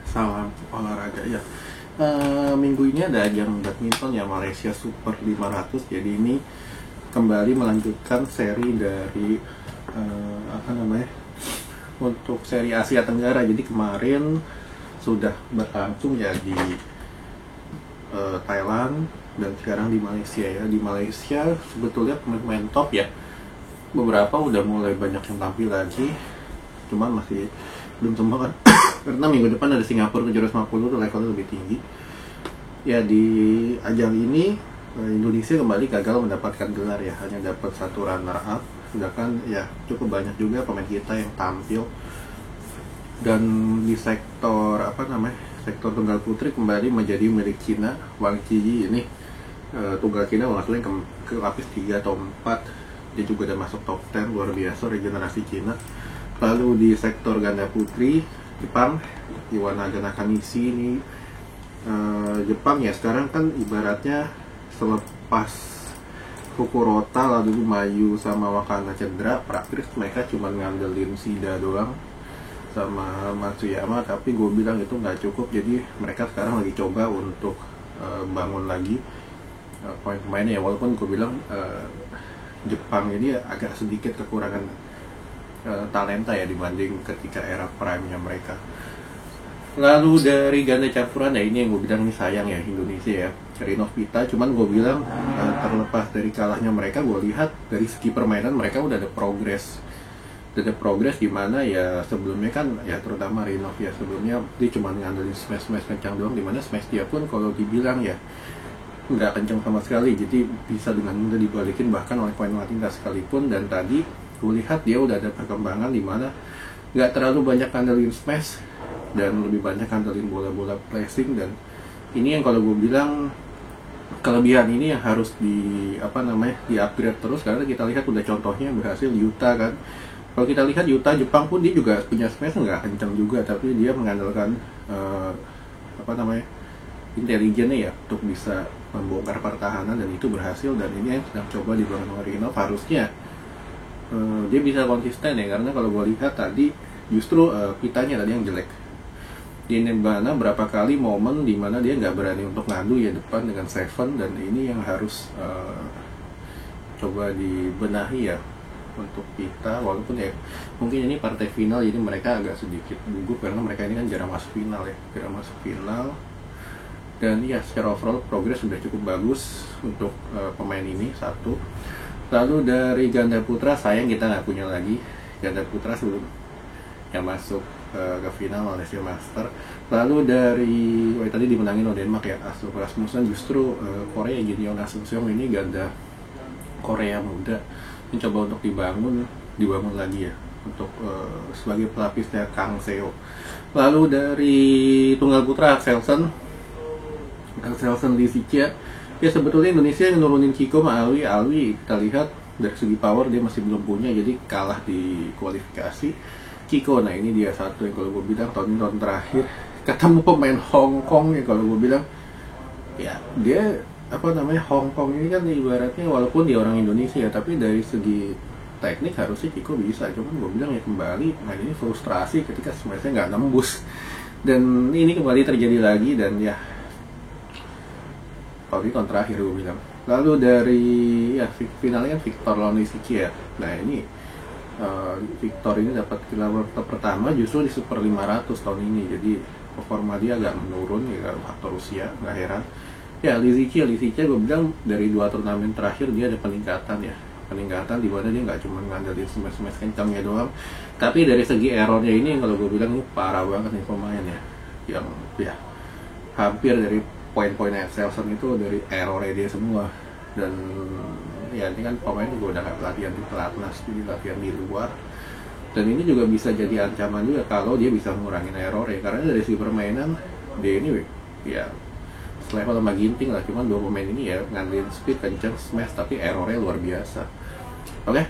Salam olahraga ya. Minggu ini ada ajang badminton ya, Malaysia Super 500. Jadi ini kembali melanjutkan seri dari apa namanya, untuk seri Asia Tenggara. Jadi kemarin sudah berlangsung ya di Thailand dan sekarang di Malaysia ya. Di Malaysia sebetulnya pemain top ya, beberapa udah mulai banyak yang tampil lagi, cuman masih belum semua kan. Karena minggu depan ada Singapura 750 tuh levelnya lebih tinggi ya. Di ajang ini Indonesia kembali gagal mendapatkan gelar ya, hanya dapat satu runner up. Sedangkan ya cukup banyak juga pemain kita yang tampil. Dan di sektor sektor tunggal putri kembali menjadi milik Cina. Wang Qiji ini tunggal Cina maksudnya ke lapis 3 atau 4, dia juga udah masuk top 10, luar biasa regenerasi Cina. Lalu di sektor ganda putri Jepang, Iwanaga Nakanishi ini Jepang ya sekarang kan ibaratnya selepas Fukuroka lalu Mayu sama Wakana cedera, praktis mereka cuma ngandelin Shida doang sama Matsuyama, tapi gue bilang itu nggak cukup. Jadi mereka sekarang lagi coba untuk bangun lagi pemain-pemainnya ya, walaupun gue bilang Jepang ini agak sedikit kekurangan talenta ya dibanding ketika era prime-nya mereka. Lalu dari ganda campuran ya, ini yang gue bilang ini sayang ya Indonesia ya, Rinov Pita. Cuman gue bilang terlepas dari kalahnya mereka, gue lihat dari segi permainan mereka udah ada progres. Udah ada progres gimana ya, sebelumnya kan ya terutama Rinov ya, sebelumnya dia cuma ngandelin smash kencang doang, dimana smash dia pun kalau dibilang ya nggak kencang sama sekali, jadi bisa dengan mudah dibalikin bahkan oleh pemain wanita sekalipun. Dan tadi gue lihat dia udah ada perkembangan di mana nggak terlalu banyak ngandelin smash dan lebih banyak ngandelin bola-bola pressing. Dan ini yang kalau gue bilang kelebihan ini yang harus di upgrade terus, karena kita lihat udah contohnya berhasil Yuta kan. Kalau kita lihat Yuta Jepang pun dia juga punya smash nggak kencang juga, tapi dia mengandalkan intelijennya ya untuk bisa membongkar pertahanan, dan itu berhasil. Dan ini yang sedang coba dibangun oleh Rinov. Harusnya dia bisa konsisten ya, karena kalau gue lihat tadi justru pitanya tadi yang jelek. Di mana berapa kali momen dimana dia nggak berani untuk ngadu ya depan dengan Seven, dan ini yang harus coba dibenahi ya untuk kita. Walaupun ya mungkin ini partai final jadi mereka agak sedikit gugup karena mereka ini kan jarang masuk final. Dan ya secara overall progres sudah cukup bagus untuk pemain ini satu. Lalu dari ganda putra sayang kita nggak punya lagi ganda putra sebelum yang masuk ke final Malaysia Master. Lalu dari tadi dimenangin oleh Denmark ya, Astrup Rasmussen. Justru Korea Jin Yong Seong ini ganda Korea muda mencoba untuk dibangun lagi ya untuk sebagai pelapisnya Kang Seo. Lalu dari tunggal putra Axelsen Lee Sicha ya, sebetulnya Indonesia yang nurunin Kiko sama Alwi kita lihat dari segi power dia masih belum punya, jadi kalah di kualifikasi. Kiko, nah ini dia satu yang kalau gue bilang tahun terakhir ketemu pemain Hong Kong ya, kalau gue bilang ya dia Hong Kong ini kan ibaratnya walaupun dia orang Indonesia ya, tapi dari segi teknik harusnya Kiko bisa. Cuman gue bilang ya kembali ini frustrasi ketika sebenarnya nggak nembus, dan ini kembali terjadi lagi. Dan ya kalau ini tahun terakhir gue bilang. Lalu dari ya finalnya kan Victor lawan Isichi ya. Nah ini Victor ini dapat gelar pertama justru di Super 500 tahun ini, jadi performa dia agak menurun ya, faktor usia, nggak heran. Ya Isichi gue bilang dari 2 turnamen terakhir dia ada peningkatan di mana dia nggak cuma ngandelin smash kencangnya doang, tapi dari segi errornya ini yang kalau gue bilang ini parah banget nih pemain ya, yang ya hampir dari poin-poin Axelsen itu dari errornya dia semua. Dan ya ini kan pemain juga udah nggak latihan di pelatnas, jadi latihan di luar. Dan ini juga bisa jadi ancaman juga kalau dia bisa ngurangin errornya, karena dari segi permainan dia ini ya selevel sama Ginting lah. Cuman 2 pemain ini ya ngandelin speed kencang smash, tapi errornya luar biasa. Oke.